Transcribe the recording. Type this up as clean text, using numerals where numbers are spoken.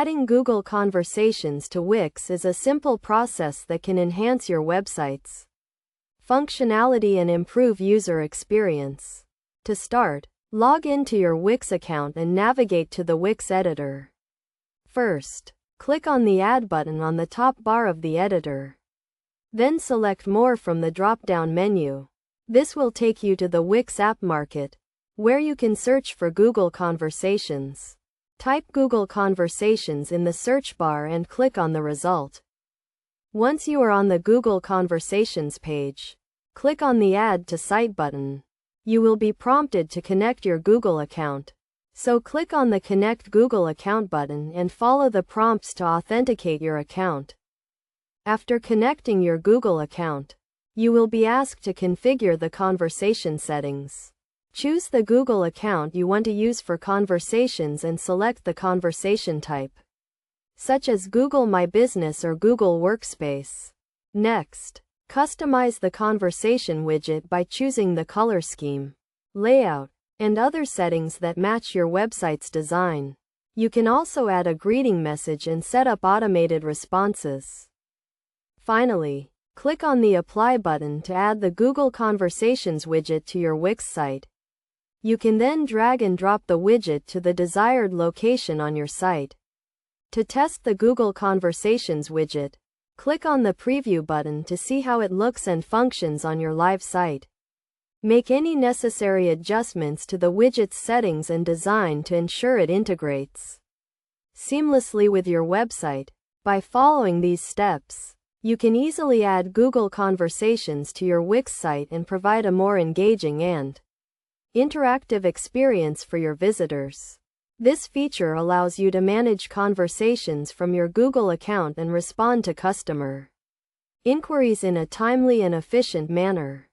Adding Google Conversations to Wix is a simple process that can enhance your website's functionality and improve user experience. To start, log into your Wix account and navigate to the Wix editor. First, click on the Add button on the top bar of the editor. Then select More from the drop-down menu. This will take you to the Wix App Market, where you can search for Google Conversations. Type Google Conversations in the search bar and click on the result. Once you are on the Google Conversations page, click on the Add to Site button. You will be prompted to connect your Google account. So click on the Connect Google Account button and follow the prompts to authenticate your account. After connecting your Google account, you will be asked to configure the conversation settings. Choose the Google account you want to use for conversations and select the conversation type, such as Google My Business or Google Workspace. Next, customize the conversation widget by choosing the color scheme, layout, and other settings that match your website's design. You can also add a greeting message and set up automated responses. Finally, click on the Apply button to add the Google Conversations widget to your Wix site. You can then drag and drop the widget to the desired location on your site. To test the Google Conversations widget, click on the Preview button to see how it looks and functions on your live site. Make any necessary adjustments to the widget's settings and design to ensure it integrates seamlessly with your website. By following these steps, you can easily add Google Conversations to your Wix site and provide a more engaging and interactive experience for your visitors. This feature allows you to manage conversations from your Google account and respond to customer inquiries in a timely and efficient manner.